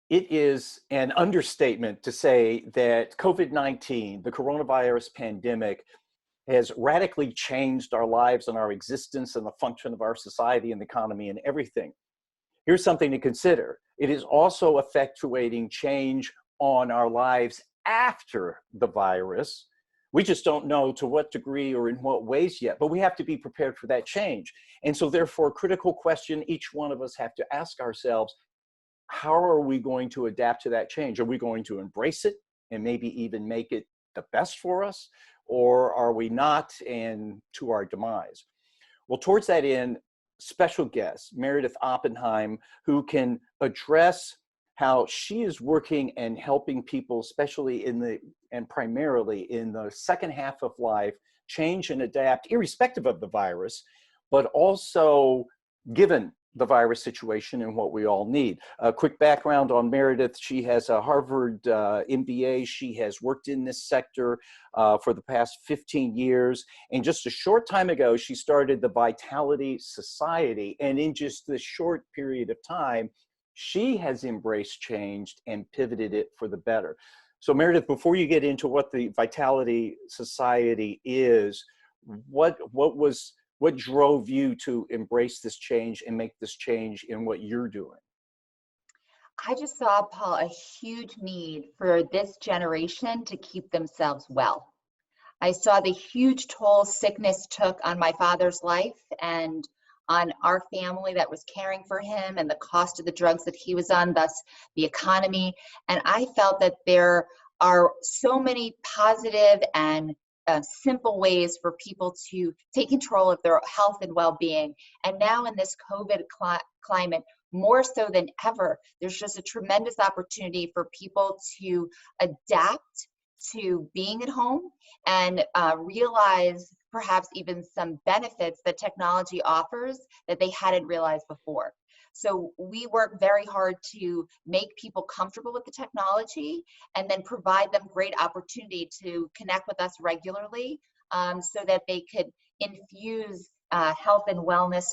It is an understatement to say that COVID-19, the coronavirus pandemic, has radically changed our lives and our existence and the function of our society and the economy and everything. Here's something to consider. It is also effectuating change on our lives after the virus. We just don't know to what degree or in what ways yet, but we have to be prepared for that change. And so therefore, a critical question each one of us have to ask ourselves: how are we going to adapt to that change? Are we going to embrace it and maybe even make it the best for us? Or are we not, and to our demise? Well, towards that end, special guest, Meredith Oppenheim, who can address how she is working and helping people, especially and primarily in the second half of life, change and adapt, irrespective of the virus, but also given the virus situation and what we all need. A quick background on Meredith: she has a Harvard MBA. She has worked in this sector for the past 15 years. And just a short time ago, she started the Vitality Society. And in just this short period of time, she has embraced change and pivoted it for the better. So Meredith, before you get into what the Vitality Society is, what drove you to embrace this change and make this change in what you're doing? I just saw, Paul, a huge need for this generation to keep themselves well. I saw the huge toll sickness took on my father's life and on our family that was caring for him, and the cost of the drugs that he was on, thus the economy. And I felt that there are so many positive and simple ways for people to take control of their health and well-being. And now in this COVID climate, more so than ever, there's just a tremendous opportunity for people to adapt to being at home and realize perhaps even some benefits that technology offers that they hadn't realized before. So we work very hard to make people comfortable with the technology and then provide them great opportunity to connect with us regularly so that they could infuse health and wellness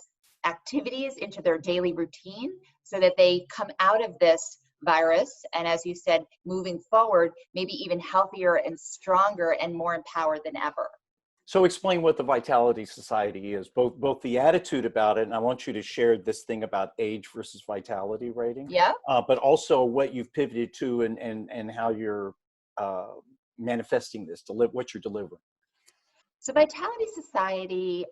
activities into their daily routine so that they come out of this virus, and as you said, moving forward, maybe even healthier and stronger and more empowered than ever. So explain what the Vitality Society is, both the attitude about it, and I want you to share this thing about age versus vitality rating, Yeah. but also what you've pivoted to and how you're manifesting this, what you're delivering. So Vitality Society,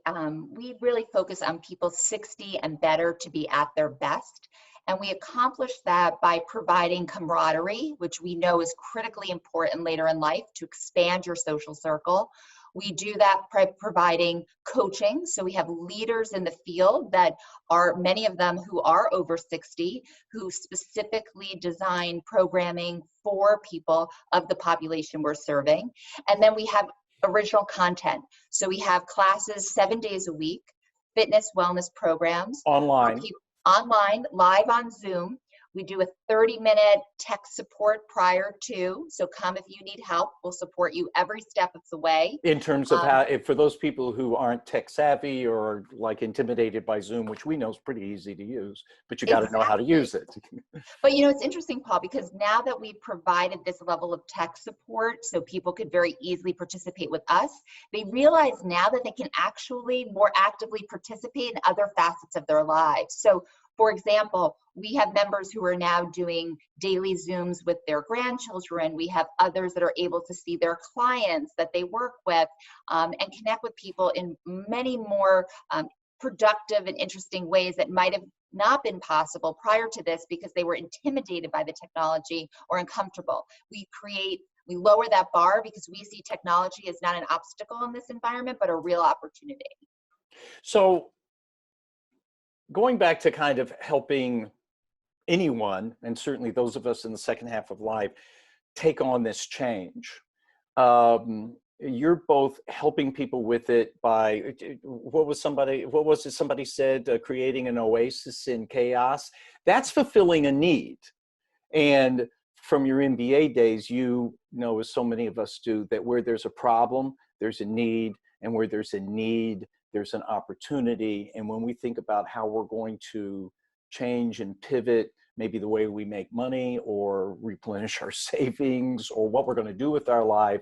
we really focus on people 60 and better to be at their best. And we accomplish that by providing camaraderie, which we know is critically important later in life to expand your social circle. We do that by providing coaching. So we have leaders in the field that are, many of them who are over 60, who specifically design programming for people of the population we're serving. And then we have original content. So we have classes 7 days a week, fitness wellness programs. Online, live on Zoom. We do a 30-minute tech support prior to, so come if you need help. We'll support you every step of the way. In terms of how, for those people who aren't tech savvy or like intimidated by Zoom, which we know is pretty easy to use, but you got to know how to use it. But you know, it's interesting, Paul, because now that we've provided this level of tech support so people could very easily participate with us, they realize now that they can actually more actively participate in other facets of their lives. So for example, we have members who are now doing daily Zooms with their grandchildren. We have others that are able to see their clients that they work with and connect with people in many more productive and interesting ways that might have not been possible prior to this because they were intimidated by the technology or uncomfortable. We lower that bar because we see technology as not an obstacle in this environment, but a real opportunity. So going back to kind of helping anyone, and certainly those of us in the second half of life, take on this change. You're both helping people with it by, what was it somebody said, creating an oasis in chaos. That's fulfilling a need. And from your MBA days, you know, as so many of us do, that where there's a problem, there's a need, and where there's a need, there's an opportunity. And when we think about how we're going to change and pivot, maybe the way we make money or replenish our savings or what we're going to do with our life.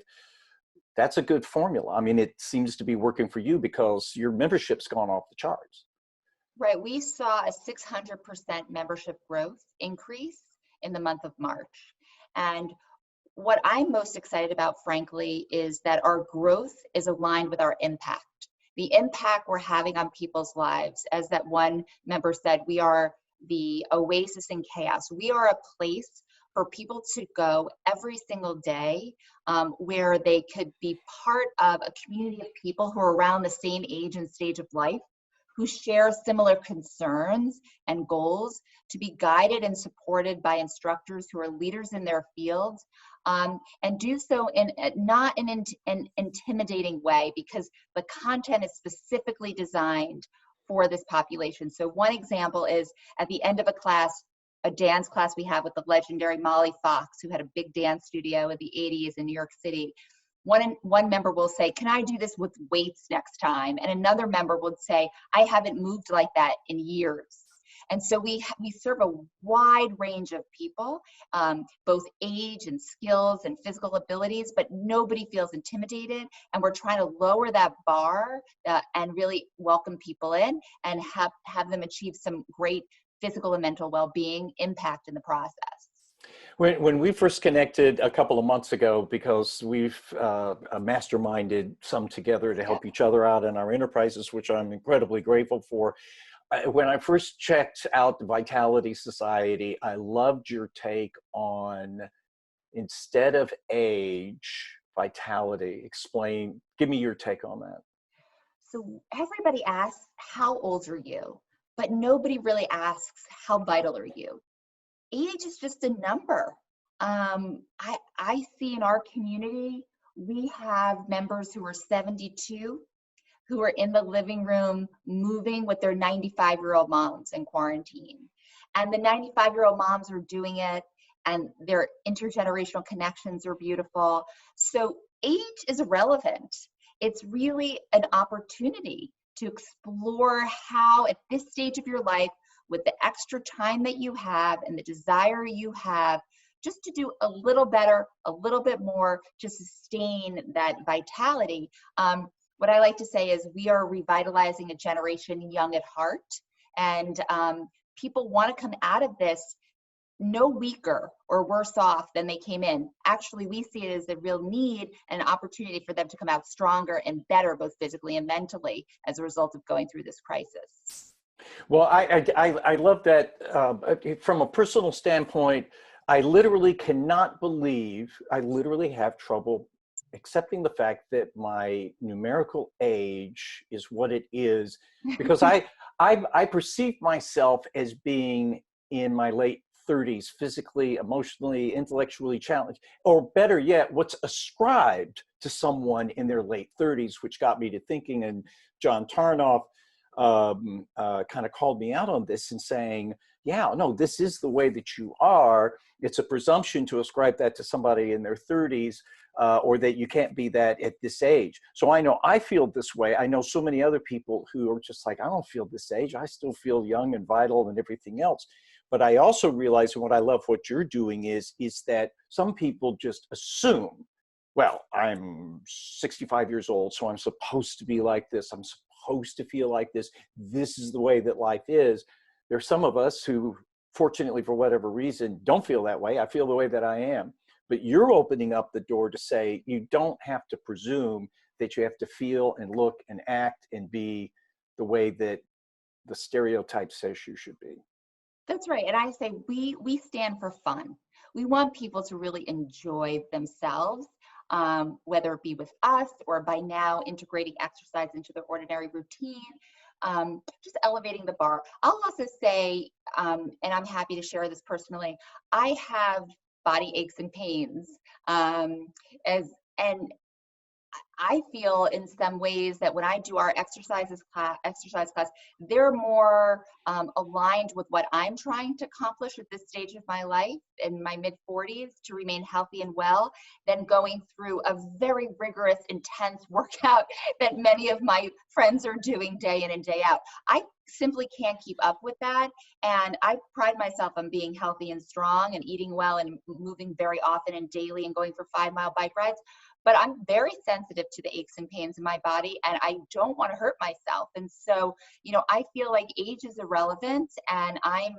That's a good formula. I mean, it seems to be working for you because your membership's gone off the charts. Right. We saw a 600% membership growth increase in the month of March. And what I'm most excited about, frankly, is that our growth is aligned with our impact. The impact we're having on people's lives. As that one member said, we are the oasis in chaos. We are a place for people to go every single day where they could be part of a community of people who are around the same age and stage of life, who share similar concerns and goals, to be guided and supported by instructors who are leaders in their fields, and do so in not in an intimidating way, because the content is specifically designed for this population. So one example is at the end of a class, a dance class we have with the legendary Molly Fox, who had a big dance studio in the 80s in New York City. One member will say, can I do this with weights next time? And another member would say, I haven't moved like that in years. And so we serve a wide range of people, both age and skills and physical abilities, but nobody feels intimidated. And we're trying to lower that bar and really welcome people in and have them achieve some great physical and mental well-being impact in the process. When we first connected a couple of months ago, because we've masterminded some together to help each other out in our enterprises, which I'm incredibly grateful for. When I first checked out the Vitality Society, I loved your take on, instead of age, vitality. Give me your take on that. So everybody asks, how old are you? But nobody really asks, how vital are you? Age is just a number. I see in our community, we have members who are 72 who are in the living room moving with their 95-year-old moms in quarantine. And the 95-year-old moms are doing it, and their intergenerational connections are beautiful. So age is irrelevant. It's really an opportunity to explore how, at this stage of your life, with the extra time that you have and the desire you have, just to do a little better, a little bit more to sustain that vitality. What I like to say is we are revitalizing a generation young at heart, and people want to come out of this no weaker or worse off than they came in. Actually, we see it as a real need and an opportunity for them to come out stronger and better, both physically and mentally, as a result of going through this crisis. Well, I love that. From a personal standpoint, I literally cannot believe, I literally have trouble accepting the fact that my numerical age is what it is, because I perceive myself as being in my late 30s, physically, emotionally, intellectually challenged, or better yet, what's ascribed to someone in their late 30s, which got me to thinking, and John Tarnoff kind of called me out on this and saying, yeah, no, this is the way that you are. It's a presumption to ascribe that to somebody in their 30s, or that you can't be that at this age. So I know I feel this way. I know so many other people who are just like, I don't feel this age. I still feel young and vital and everything else. But I also realize, and what I love what you're doing is that some people just assume, well, I'm 65 years old, so I'm supposed to be like this. I'm supposed to feel like this. This is the way that life is. There's some of us who, fortunately, for whatever reason, don't feel that way. I feel the way that I am. But you're opening up the door to say you don't have to presume that you have to feel and look and act and be the way that the stereotype says you should be. That's right. And I say we stand for fun. We want people to really enjoy themselves, whether it be with us or by now integrating exercise into their ordinary routine, just elevating the bar. I'll also say, and I'm happy to share this personally, I have body aches and pains, and I feel in some ways that when I do our exercise class, they're more aligned with what I'm trying to accomplish at this stage of my life in my mid 40s to remain healthy and well than going through a very rigorous, intense workout that many of my friends are doing day in and day out. I simply can't keep up with that. And I pride myself on being healthy and strong and eating well and moving very often and daily and going for 5-mile bike rides. But I'm very sensitive to the aches and pains in my body, and I don't want to hurt myself. And so, I feel like age is irrelevant, and I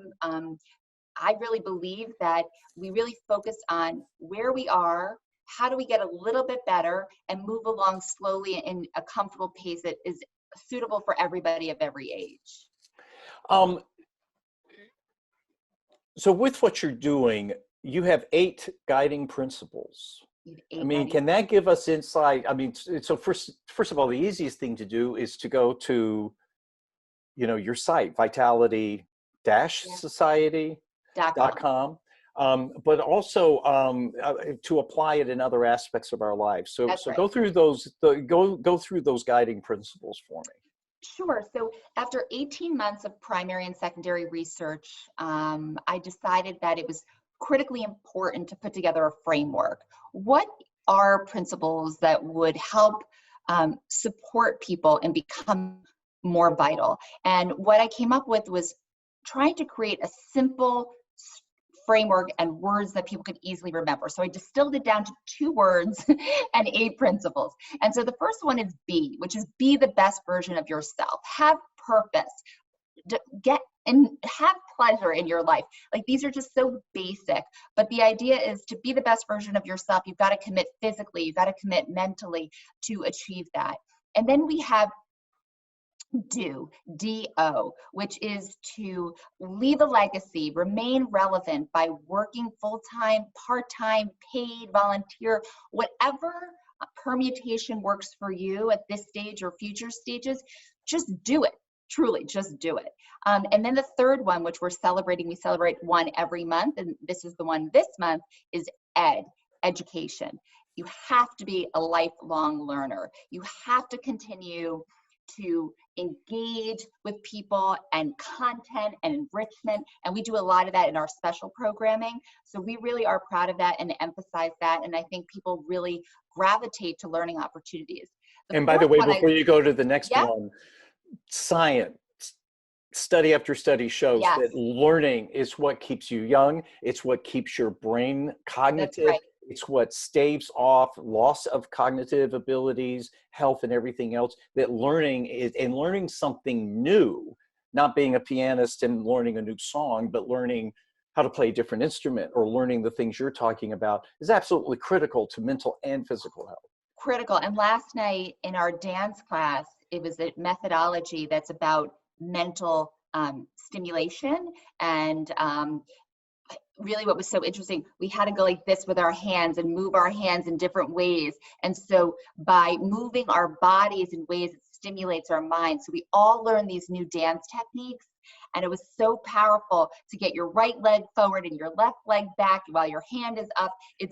really believe that we really focus on where we are, how do we get a little bit better, and move along slowly in a comfortable pace that is suitable for everybody of every age. Um, so with what you're doing, you have 8 guiding principles. I mean, can that give us insight? I mean, so first of all, the easiest thing to do is to go to, your site, vitality-society.com, but also to apply it in other aspects of our lives. So That's right. go through those, go through those guiding principles for me. Sure. So after 18 months of primary and secondary research, I decided that it was critically important to put together a framework. What are principles that would help support people and become more vital? And what I came up with was trying to create a simple framework and words that people could easily remember. So I distilled it down to 2 words and 8 principles. And so the first one is be, which is be the best version of yourself. Have purpose. Get and have pleasure in your life. Like, these are just so basic, but the idea is to be the best version of yourself. You've got to commit physically, you've got to commit mentally to achieve that. And then we have D-O, which is to leave a legacy, remain relevant by working full-time, part-time, paid, volunteer, whatever permutation works for you at this stage or future stages, just do it. Truly, just do it. And then the third one, which we celebrate one every month, and this is the one this month, is education. You have to be a lifelong learner. You have to continue to engage with people and content and enrichment. And we do a lot of that in our special programming. So we really are proud of that and emphasize that. And I think people really gravitate to learning opportunities. And by the way, before you go to the next one, science, study after study shows that learning is what keeps you young. It's what keeps your brain cognitive. Right. It's what staves off loss of cognitive abilities, health, and everything else. That learning is, and learning something new, not being a pianist and learning a new song, but learning how to play a different instrument or learning the things you're talking about is absolutely critical to mental and physical health. Critical. And last night in our dance class, it was a methodology that's about mental stimulation. And really what was so interesting, we had to go like this with our hands and move our hands in different ways. And so by moving our bodies in ways that stimulates our minds, so we all learn these new dance techniques. And it was so powerful to get your right leg forward and your left leg back while your hand is up. It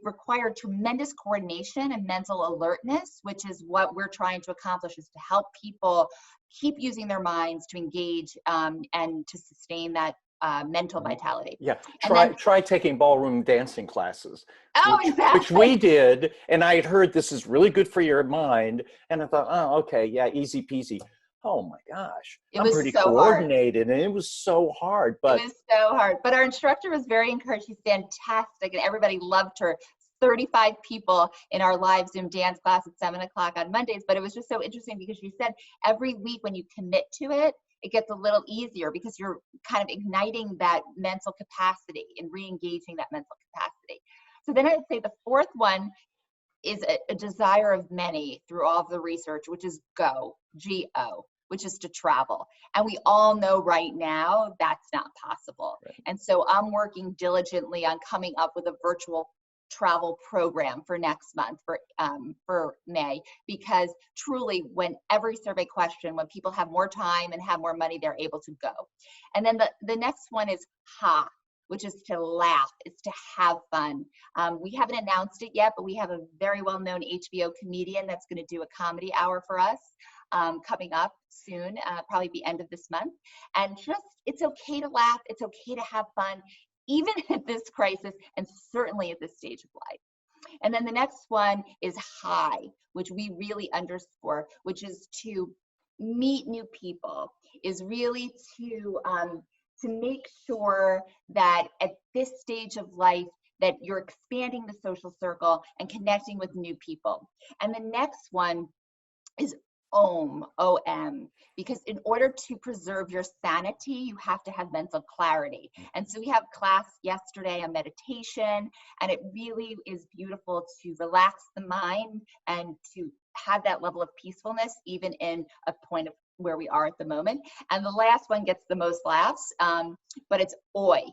required tremendous coordination and mental alertness, which is what we're trying to accomplish, is to help people keep using their minds to engage and to sustain that mental vitality. Yeah, try taking ballroom dancing classes. Oh, exactly. Which we did, and I had heard this is really good for your mind, and I thought, oh, okay, yeah, easy peasy. Oh my gosh, I'm pretty so coordinated, and it was so hard. But it was so hard. But our instructor was very encouraged. She's fantastic, and everybody loved her. 35 people in our live Zoom dance class at 7 o'clock on Mondays. But it was just so interesting because she said every week when you commit to it, it gets a little easier because you're kind of igniting that mental capacity and re-engaging that mental capacity. So then I'd say the fourth one is a desire of many through all of the research, which is G-O, which is to travel. And we all know right now that's not possible. Right. And so I'm working diligently on coming up with a virtual travel program for next month for May, because truly when every survey question, when people have more time and have more money, they're able to go. And then the next one is which is to laugh, it's to have fun. We haven't announced it yet, but we have a very well-known HBO comedian that's going to do a comedy hour for us coming up soon, probably the end of this month. And just, it's okay to laugh, it's okay to have fun, even at this crisis, and certainly at this stage of life. And then the next one is high, which we really underscore, which is to meet new people, is really to make sure that at this stage of life that you're expanding the social circle and connecting with new people. And the next one is OM, because in order to preserve your sanity, you have to have mental clarity. And so we have class yesterday on meditation, and it really is beautiful to relax the mind and to have that level of peacefulness, even in a point of where we are at the moment. And the last one gets the most laughs, but it's OY,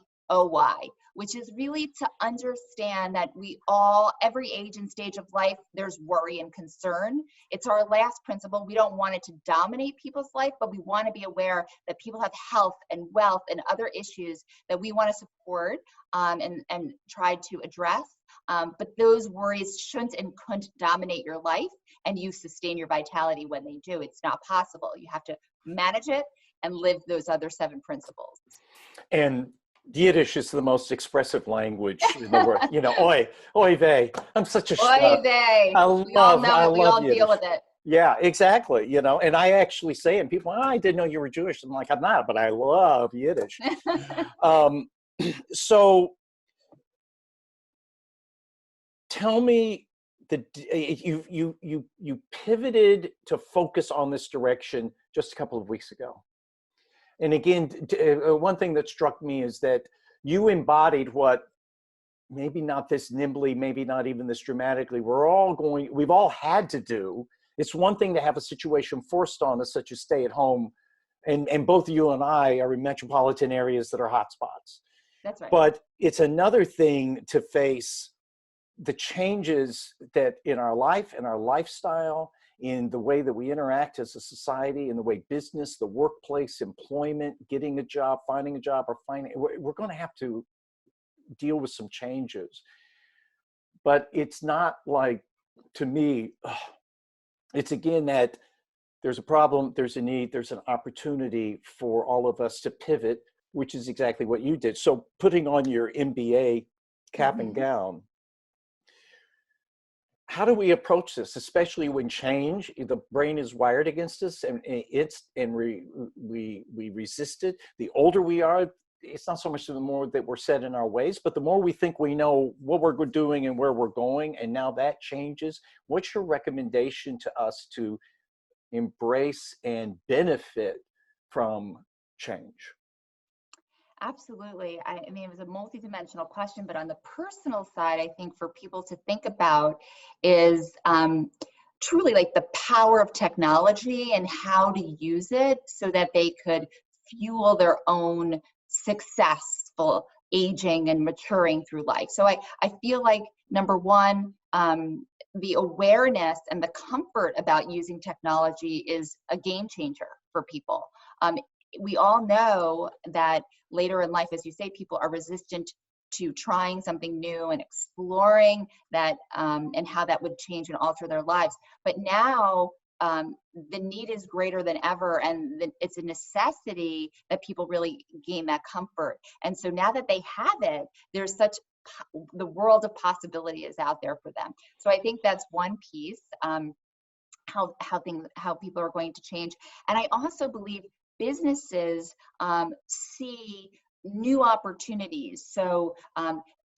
which is really to understand that we all, every age and stage of life, there's worry and concern. It's our last principle. We don't want it to dominate people's life, but we want to be aware that people have health and wealth and other issues that we want to support and try to address. But those worries shouldn't and couldn't dominate your life, and you sustain your vitality when they do. It's not possible. You have to manage it and live those other 7 principles. And Yiddish is the most expressive language in the world. You know, oy vey. I'm such a Oy vey. We all know it. We all deal with it. Yeah, exactly. You know, and I actually say, and people, I didn't know you were Jewish. I'm like, I'm not, but I love Yiddish. So tell me, you pivoted to focus on this direction just a couple of weeks ago. And again, one thing that struck me is that you embodied what, maybe not this nimbly, maybe not even this dramatically, we've all had to do. It's one thing to have a situation forced on us, such as stay at home. And both you and I are in metropolitan areas that are hotspots. That's right. But it's another thing to face the changes that in our life, in our lifestyle, in the way that we interact as a society, in the way business, the workplace, employment, getting a job, finding a job, or we're going to have to deal with some changes. But it's not like, to me, it's again that there's a problem, there's a need, there's an opportunity for all of us to pivot, which is exactly what you did. So putting on your MBA cap and gown, how do we approach this, especially when change, the brain is wired against us, and we resist it. The older we are, it's not so much the more that we're set in our ways, but the more we think we know what we're doing and where we're going, and now that changes. What's your recommendation to us to embrace and benefit from change? Absolutely. I mean, it was a multidimensional question, but on the personal side, I think for people to think about is truly like the power of technology and how to use it so that they could fuel their own successful aging and maturing through life. So I feel like, number one, the awareness and the comfort about using technology is a game changer for people. We all know that later in life, as you say, people are resistant to trying something new and exploring that and how that would change and alter their lives. But now the need is greater than ever, and it's a necessity that people really gain that comfort. And so now that they have it, there's such the world of possibility is out there for them. So I think that's one piece, how people are going to change. And I also believe businesses see new opportunities. So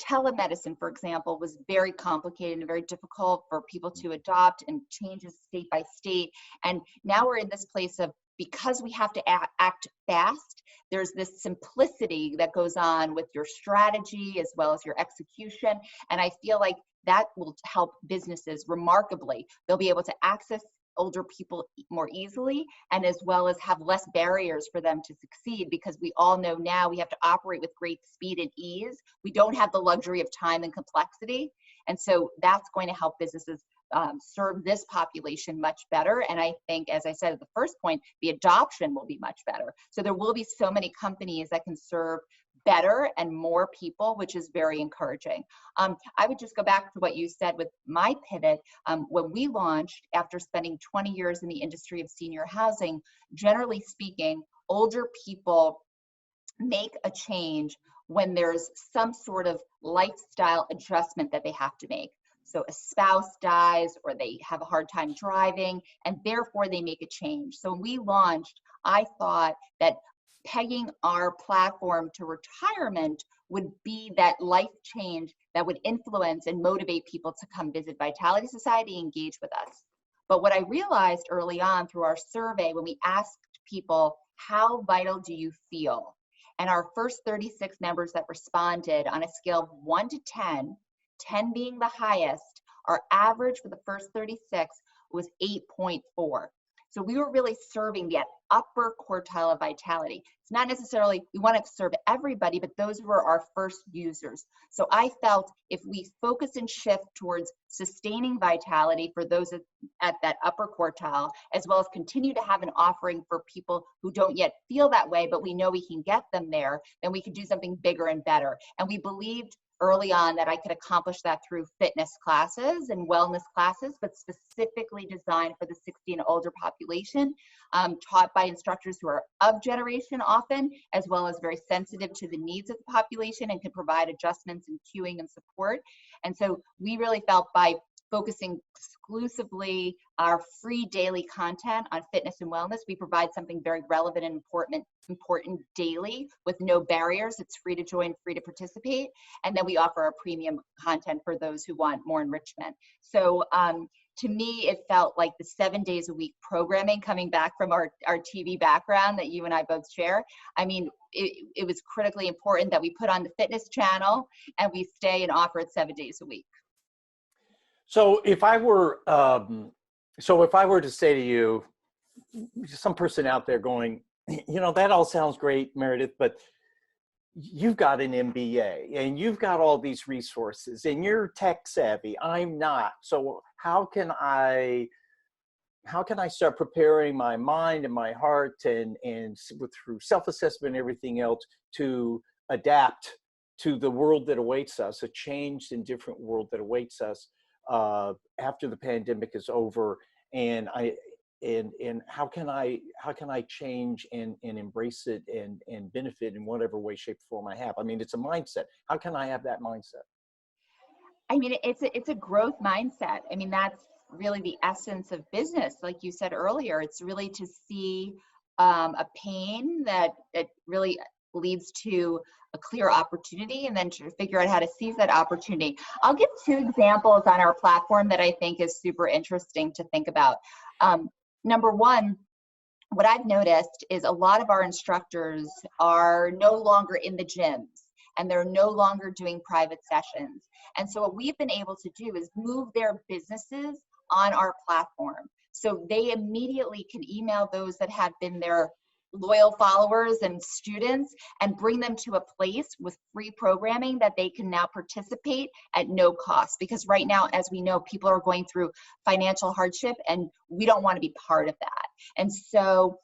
telemedicine, for example, was very complicated and very difficult for people to adopt, and changes state by state. And now we're in this place of, because we have to act fast, there's this simplicity that goes on with your strategy as well as your execution. And I feel like that will help businesses remarkably. They'll be able to access older people more easily, and as well as have less barriers for them to succeed, because we all know now we have to operate with great speed and ease. We don't have the luxury of time and complexity. And so that's going to help businesses serve this population much better. And I think, as I said at the first point, the adoption will be much better. So there will be so many companies that can serve better and more people, which is very encouraging. I would just go back to what you said with my pivot. When we launched, after spending 20 years in the industry of senior housing, generally speaking, older people make a change when there's some sort of lifestyle adjustment that they have to make. So a spouse dies or they have a hard time driving, and therefore they make a change. So when we launched, I thought that pegging our platform to retirement would be that life change that would influence and motivate people to come visit Vitality Society, engage with us. But what I realized early on through our survey, when we asked people, how vital do you feel? And our first 36 members that responded on a scale of 1 to 10, 10 being the highest, our average for the first 36 was 8.4. So we were really serving that upper quartile of vitality. It's not necessarily, we want to serve everybody, but those were our first users. So I felt if we focus and shift towards sustaining vitality for those at that upper quartile, as well as continue to have an offering for people who don't yet feel that way, but we know we can get them there, then we could do something bigger and better. And we believed early on that I could accomplish that through fitness classes and wellness classes, but specifically designed for the 60 and older population, taught by instructors who are of generation often, as well as very sensitive to the needs of the population and can provide adjustments and cueing and support. And so we really felt by focusing exclusively our free daily content on fitness and wellness, we provide something very relevant and important daily with no barriers. It's free to join, free to participate. And then we offer our premium content for those who want more enrichment. So to me, it felt like the 7 days a week programming coming back from our TV background that you and I both share. I mean, it was critically important that we put on the fitness channel and we stay and offer it 7 days a week. So if I were to say to you, some person out there going, you know, that all sounds great, Meredith, but you've got an MBA and you've got all these resources and you're tech savvy. I'm not. So how can I start preparing my mind and my heart and through self-assessment and everything else to adapt to the world that awaits us, a changed and different world that awaits us after the pandemic is over, and how can I change and embrace it and benefit in whatever way, shape, or form I have? I mean, it's a mindset. How can I have that mindset? I mean, it's a growth mindset. I mean, that's really the essence of business. Like you said earlier, it's really to see a pain that really leads to a clear opportunity, and then to figure out how to seize that opportunity. I'll give 2 examples on our platform that I think is super interesting to think about. Number one, what I've noticed is a lot of our instructors are no longer in the gyms and they're no longer doing private sessions. And so what we've been able to do is move their businesses on our platform. So they immediately can email those that have been their loyal followers and students and bring them to a place with free programming that they can now participate at no cost. Because right now, as we know, people are going through financial hardship and we don't want to be part of that. And so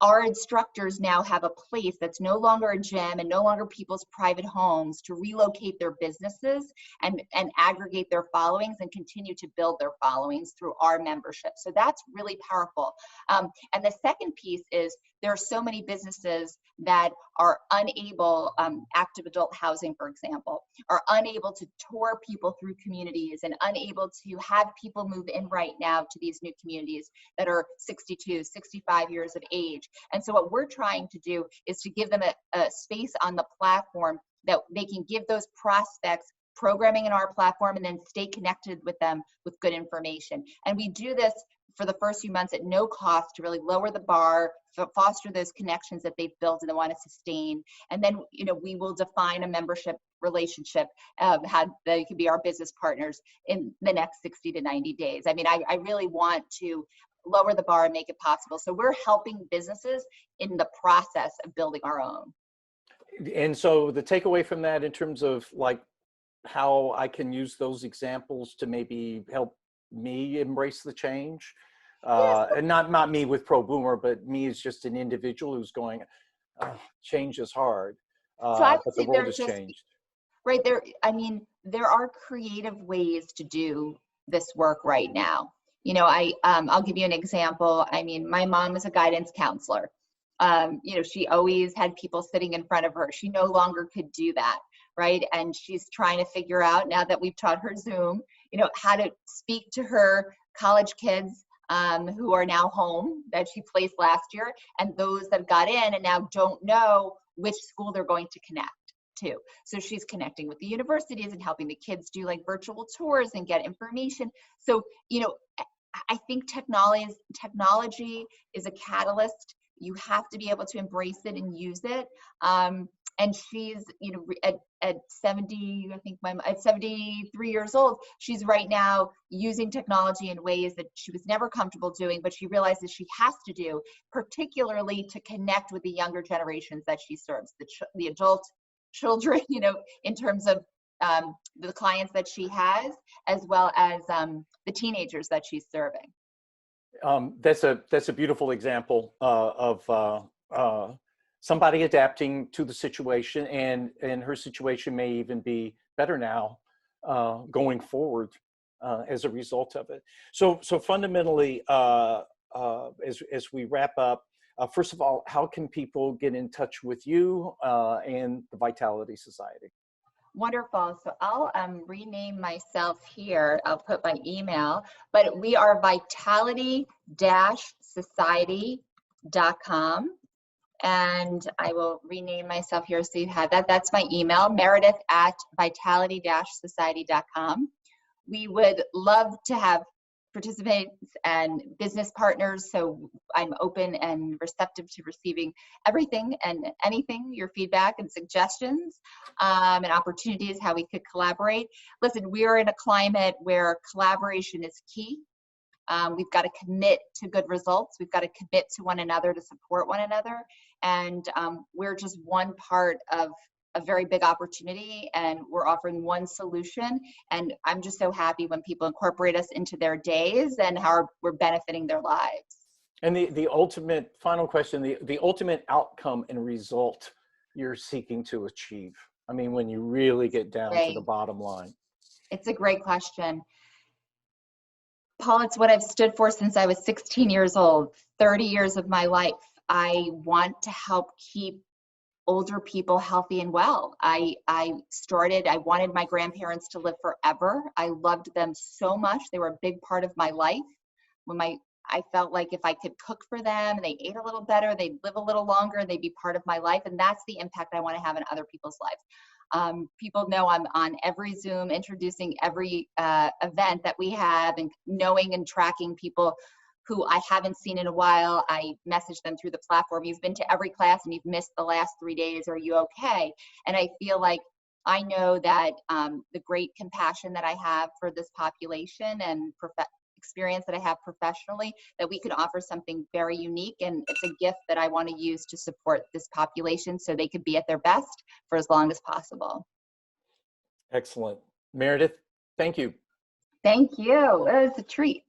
our instructors now have a place that's no longer a gym and no longer people's private homes to relocate their businesses and aggregate their followings and continue to build their followings through our membership. So that's really powerful. And the second piece is there are so many businesses that are unable, active adult housing, for example, are unable to tour people through communities and unable to have people move in right now to these new communities that are 62, 65 years of age. And so what we're trying to do is to give them a space on the platform that they can give those prospects programming in our platform and then stay connected with them with good information. And we do this for the first few months at no cost to really lower the bar, foster those connections that they've built and they want to sustain. And then, you know, we will define a membership relationship, how they can be our business partners in the next 60 to 90 days. I mean, I really want to lower the bar and make it possible. So we're helping businesses in the process of building our own. And so the takeaway from that in terms of like how I can use those examples to maybe help me embrace the change, and not me with ProBoomer, but me as just an individual who's going, oh, change is hard. So I would but the say world they're has just changed. right there. I mean, there are creative ways to do this work right now. I'll give you an example. I mean, my mom is a guidance counselor. She always had people sitting in front of her. She no longer could do that, right? And she's trying to figure out, now that we've taught her Zoom, how to speak to her college kids who are now home that she placed last year, and those that got in and now don't know which school they're going to connect to. So she's connecting with the universities and helping the kids do like virtual tours and get information. So, I think technology is a catalyst. You have to be able to embrace it and use it. And she's, at 70, I think at 73 years old, she's right now using technology in ways that she was never comfortable doing, but she realizes she has to do, particularly to connect with the younger generations that she serves, the adult children, in terms of the clients that she has, as well as the teenagers that she's serving. That's a beautiful example of somebody adapting to the situation, and her situation may even be better now going forward as a result of it. So fundamentally, as we wrap up, first of all, how can people get in touch with you and the Vitality Society? Wonderful. So I'll rename myself here. I'll put my email, but we are vitality-society.com. And I will rename myself here so you have that. That's my email, Meredith at vitality-society.com. We would love to have participants and business partners, so I'm open and receptive to receiving everything and anything, your feedback and suggestions, and opportunities, how we could collaborate. Listen, we are in a climate where collaboration is key. We've got to commit to good results. We've got to commit to one another to support one another. And we're just one part of a very big opportunity, and we're offering one solution. And I'm just so happy when people incorporate us into their days and how we're benefiting their lives. And the ultimate, final question, the ultimate outcome and result you're seeking to achieve. I mean, when you really get down to the bottom line. It's a great question. Paul, it's what I've stood for since I was 16 years old, 30 years of my life. I want to help keep older people healthy and well. I wanted my grandparents to live forever. I loved them so much. They were a big part of my life. I felt like if I could cook for them and they ate a little better, they'd live a little longer, they'd be part of my life. And that's the impact I want to have in other people's lives. People know I'm on every Zoom, introducing every event that we have, and knowing and tracking people who I haven't seen in a while. I message them through the platform. You've been to every class and you've missed the last 3 days. Are you okay? And I feel like I know that the great compassion that I have for this population and experience that I have professionally, that we could offer something very unique, and it's a gift that I want to use to support this population so they could be at their best for as long as possible. Excellent. Meredith, thank you. Thank you. It was a treat.